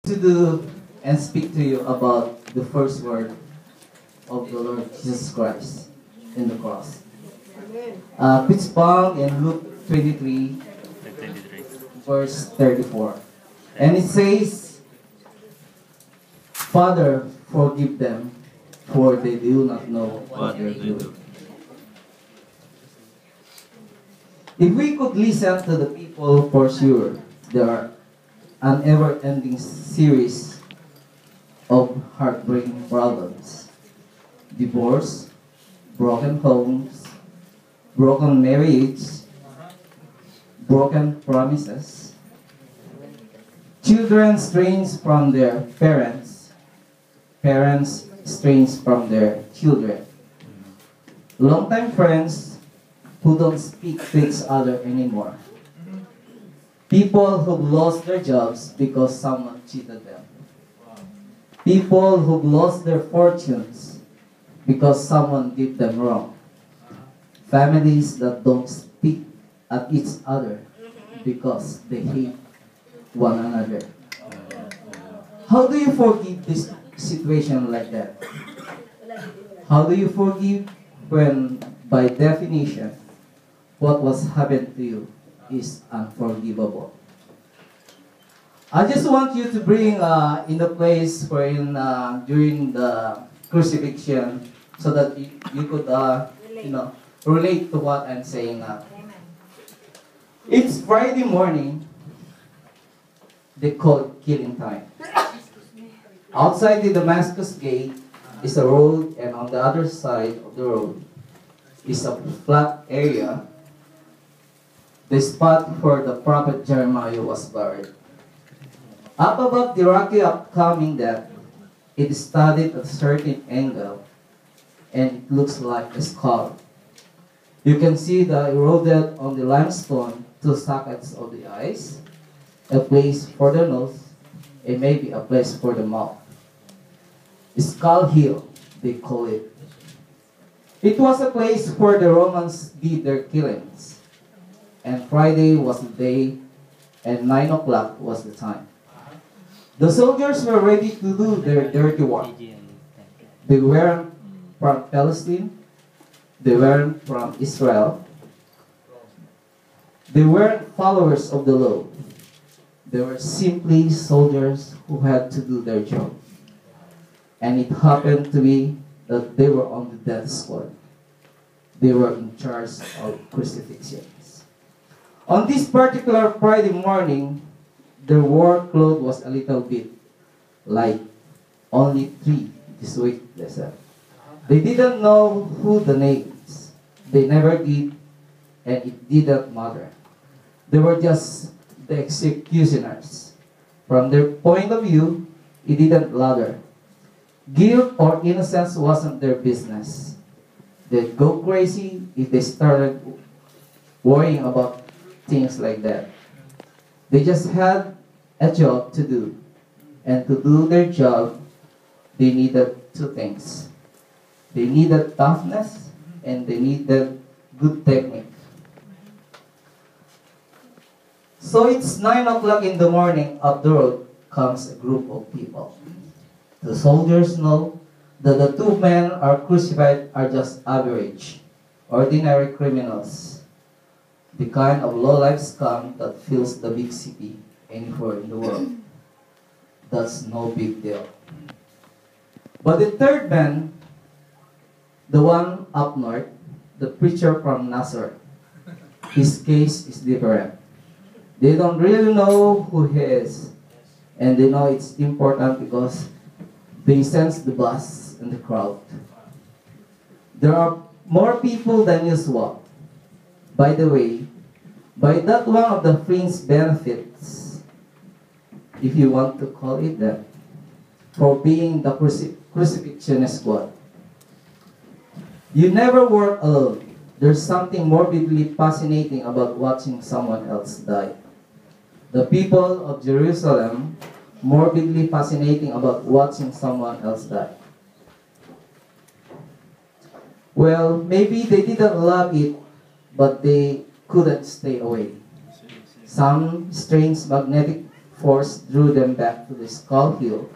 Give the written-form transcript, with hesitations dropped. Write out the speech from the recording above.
To do and speak to you about the first word of the Lord Jesus Christ in the cross. It's found in Luke 23, verse 34. And it says, Father, forgive them, for they do not know what they're doing. If we could listen to the people, for sure, there are an ever-ending series of heartbreaking problems. Divorce, broken homes, broken marriage, broken promises, children estranged from their parents, parents estranged from their children, longtime friends who don't speak to each other anymore, people who lost their jobs because someone cheated them, people who lost their fortunes because someone did them wrong, families that don't speak at each other because they hate one another. How do you forgive this situation like that? How do you forgive when, by definition, what was happened to you is unforgivable? I just want you to bring in the place wherein during the crucifixion, so that you could relate to what I'm saying now. It's Friday morning. They call it killing time. Outside the Damascus gate is a road, and on the other side of the road is a flat area. The spot where the prophet Jeremiah was buried. Up above the rocky upcoming death, it is studied at a certain angle, and it looks like a skull. You can see the eroded on the limestone two sockets of the eyes, a place for the nose, and maybe a place for the mouth. Skull Hill, they call it. It was a place where the Romans did their killings. And Friday was the day, and 9 o'clock was the time. The soldiers were ready to do their dirty work. They weren't from Palestine. They weren't from Israel. They weren't followers of the law. They were simply soldiers who had to do their job. And it happened to be that they were on the death squad. They were in charge of crucifixions. On this particular Friday morning, their workload was a little bit light. Only 3 this week, they said. They didn't know who the names. They never did, and it didn't matter. They were just the executioners. From their point of view, it didn't matter. Guilt or innocence wasn't their business. They'd go crazy if they started worrying about things like that. They just had a job to do. And to do their job, they needed 2 things. They needed toughness, and they needed good technique. So it's 9 o'clock in the morning. Up the road comes a group of people. The soldiers know that the 2 men are crucified are just average, ordinary criminals. The kind of low-life scum that fills the big city anywhere in the world. That's no big deal. But the 3rd man, the one up north, the preacher from Nazareth, his case is different. They don't really know who he is, and they know it's important because they sense the buzz in the crowd. There are more people than usual. By the way, by that one of the fringe benefits, if you want to call it that, for being the crucifixion squad. You never work alone. There's something morbidly fascinating about watching someone else die. The people of Jerusalem, morbidly fascinating about watching someone else die. Well, maybe they didn't love it, but they couldn't stay away. Some strange magnetic force drew them back to the Skull Hill